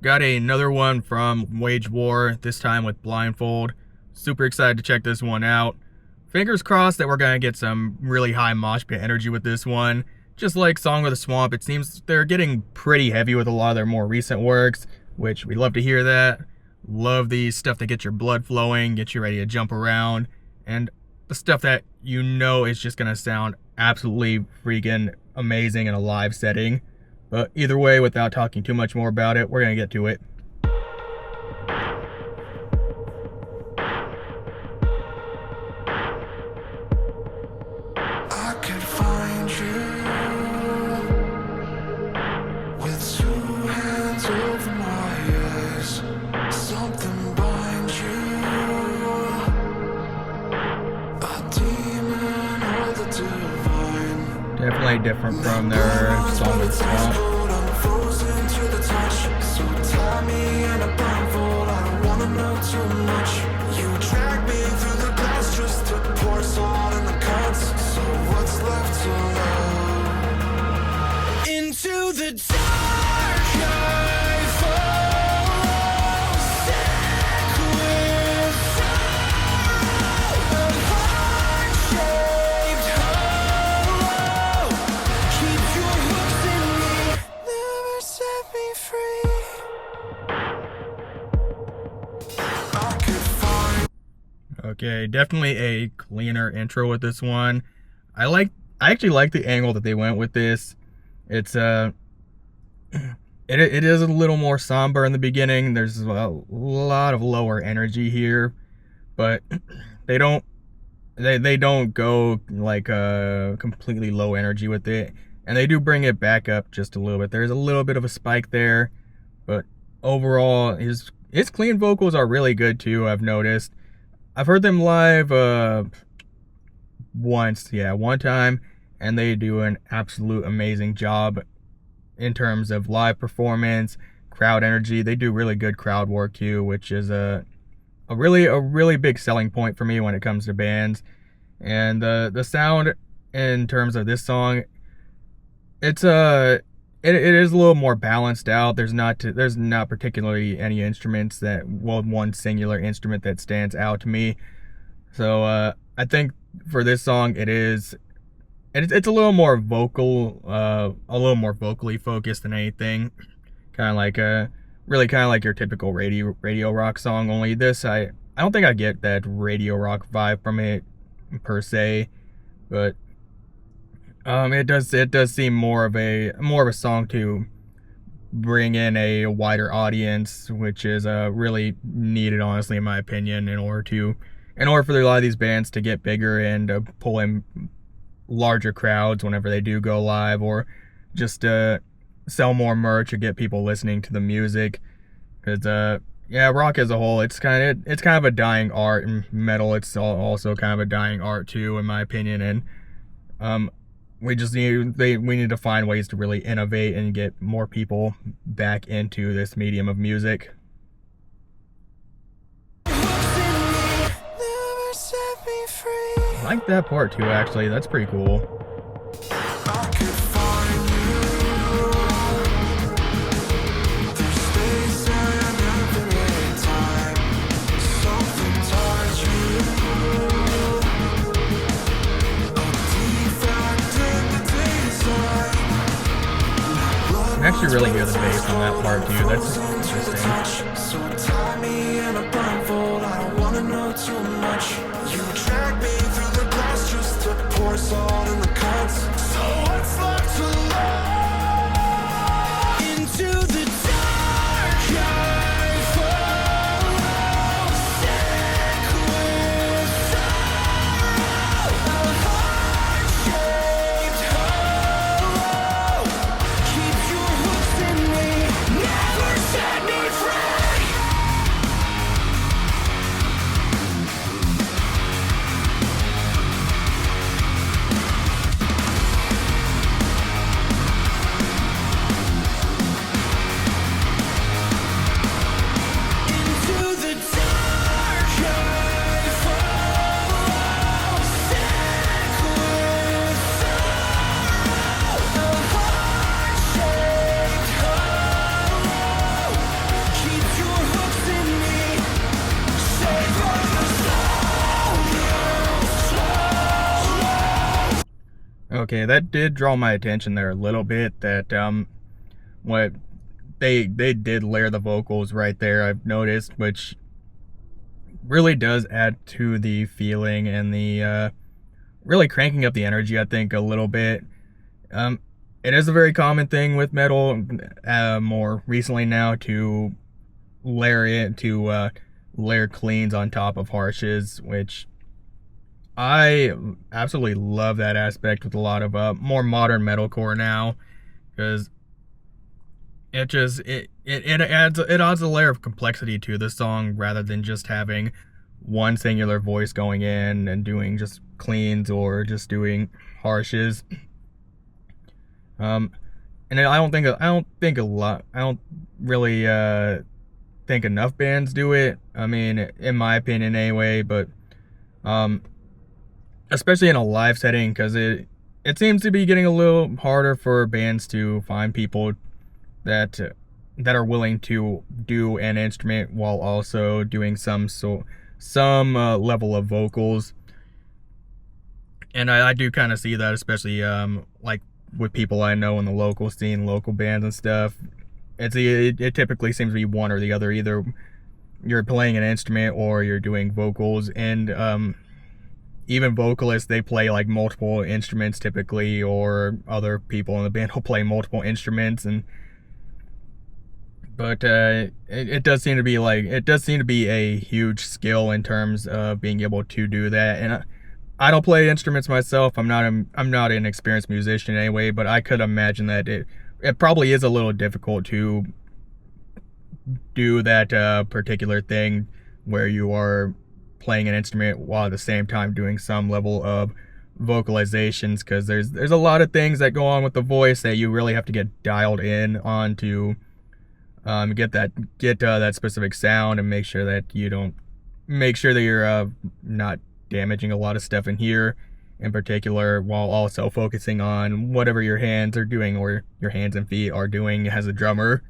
Got another one from Wage War, this time with Blindfold. Super excited to check this one out. Fingers crossed that we're going to get some really high mosh pit energy with this one. Just like Song of the Swamp, it seems they're getting pretty heavy with a lot of their more recent works, which we love to hear that. Love the stuff that gets your blood flowing, get you ready to jump around, and the stuff that you know is just going to sound absolutely freaking amazing in a live setting. But either way, without talking too much more about it, we're going to get to it. I could find you with two hands over my eyes. Something binds you, a demon or the divine. Definitely different from their Song of the Swamp. I'm frozen to the touch. So tie me in a blindfold. I don't wanna know too much. You drag me through the glass just to pour salt in the cuts. So what's left to love? Into the dark I fall, sick with sorrow, a heart-shaped hollow. Keep your hooks in me, never set me free. I could find. Okay, definitely a cleaner intro with this one. I actually like the angle that they went with this. It's it is a little more somber in the beginning. There's a lot of lower energy here, but they don't go like completely low energy with it, and they do bring it back up just a little bit. There's a little bit of a spike there, but overall his clean vocals are really good too. I've noticed. I've heard them live one time, and they do an absolute amazing job in terms of live performance, crowd energy. They do really good crowd work too, which is a really big selling point for me when it comes to bands. And the sound in terms of this song, it is a little more balanced out. There's not particularly any instruments one singular instrument that stands out to me. So I think for this song it's a little more vocal, a little more vocally focused than anything. Kind of like your typical radio rock song. Only this, I don't think I get that radio rock vibe from it per se, but it does seem more of a song to bring in a wider audience, which is really needed, honestly, in my opinion, in order for a lot of these bands to get bigger and pull in larger crowds whenever they do go live, or just sell more merch or get people listening to the music. Because rock as a whole, it's kind of a dying art, and metal, it's also kind of a dying art too, in my opinion. And we need to find ways to really innovate and get more people back into this medium of music. I like that part too, actually. That's pretty cool. I could find you. There's space and infinite time. Something ties you. A defect in the design. I can actually really hear the bass on that part too. That's interesting. So tie me in a blindfold. I don't wanna know too much. You drag me through the glass just to pour salt in the cuts. So what's left to love? Into the dark I fall, sick with sorrow, a heart-shaped hollow. Keep your hooks in me, never set me free. Okay, that did draw my attention there a little bit. That what they did layer the vocals right there, I've noticed, which really does add to the feeling and the really cranking up the energy, I think, a little bit. Um, it is a very common thing with metal, more recently now, to layer cleans on top of harshes, which I absolutely love that aspect with a lot of more modern metalcore now, because it adds a layer of complexity to the song rather than just having one singular voice going in and doing just cleans or just doing harshes. And I don't really think enough bands do it. I mean, in my opinion, anyway. But um, especially in a live setting, because it seems to be getting a little harder for bands to find people that that are willing to do an instrument while also doing some level of vocals. And I do kind of see that, especially like with people I know in the local scene, local bands and stuff. It typically seems to be one or the other. Either you're playing an instrument or you're doing vocals. And even vocalists, they play like multiple instruments typically, or other people in the band will play multiple instruments. But it does seem to be a huge skill in terms of being able to do that. And I don't play instruments myself. I'm not an experienced musician anyway, but I could imagine that it probably is a little difficult to do that particular thing where you are playing an instrument while at the same time doing some level of vocalizations, because there's a lot of things that go on with the voice that you really have to get dialed in on to get that specific sound, and make sure that you're not damaging a lot of stuff in here in particular, while also focusing on whatever your hands are doing, or your hands and feet are doing as a drummer.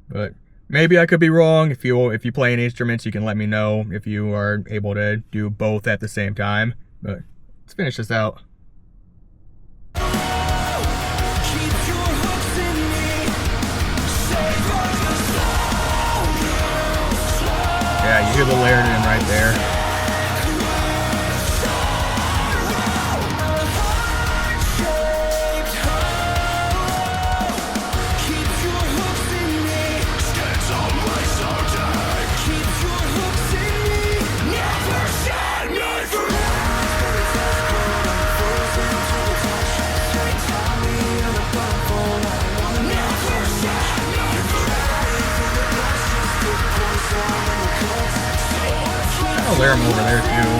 But maybe I could be wrong. If you play any instruments, you can let me know if you are able to do both at the same time. But let's finish this out. Yeah, you hear the layered in right there. I'll layer them over there too.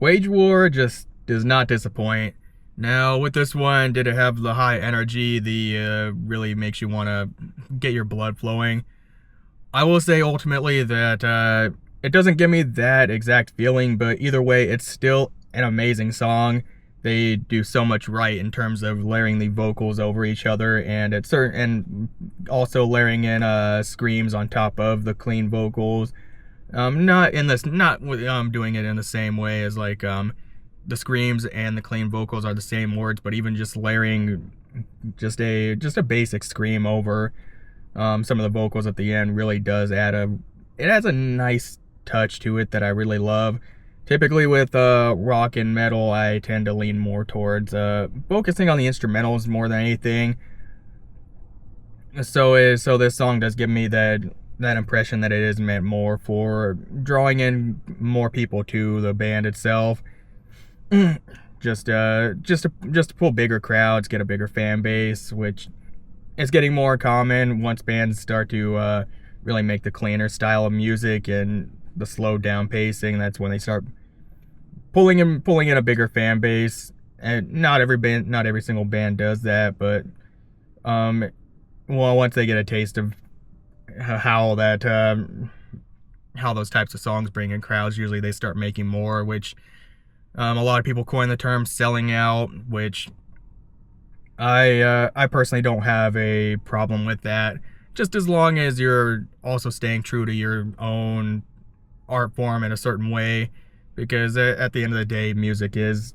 Wage War just does not disappoint. Now, with this one, did it have the high energy, the really makes you want to get your blood flowing? I will say ultimately that it doesn't give me that exact feeling, but either way, it's still an amazing song. They do so much right in terms of layering the vocals over each other, and also layering in screams on top of the clean vocals. Not doing it in the same way as like the screams and the clean vocals are the same words, but even just layering just a basic scream over some of the vocals at the end really does it adds a nice touch to it that I really love. Typically with rock and metal, I tend to lean more towards focusing on the instrumentals more than anything. So this song does give me that impression that it is meant more for drawing in more people to the band itself. just to pull bigger crowds, get a bigger fan base, which is getting more common once bands start to really make the cleaner style of music and the slowed down pacing. That's when they start pulling in a bigger fan base. And not every single band does that, but once they get a taste of how those types of songs bring in crowds, usually they start making more, which a lot of people coin the term selling out, which I personally don't have a problem with that, just as long as you're also staying true to your own art form in a certain way, because at the end of the day, music is,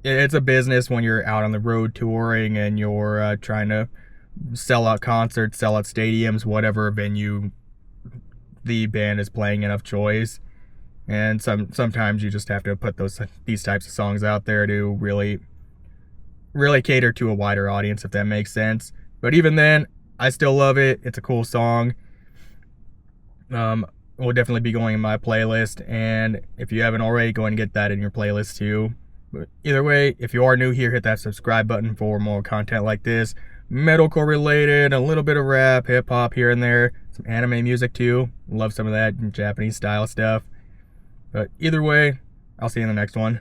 it's a business when you're out on the road touring and you're trying to sell out concerts, sell out stadiums, whatever venue the band is playing enough choice. And sometimes you just have to put these types of songs out there to really cater to a wider audience, if that makes sense. But even then, I still love it. It's a cool song. Will definitely be going in my playlist, and if you haven't already, go and get that in your playlist too. But either way, if you are new here, hit that subscribe button for more content like this, metalcore related, a little bit of rap, hip hop here and there, some anime music too. Love some of that Japanese style stuff. But either way, I'll see you in the next one.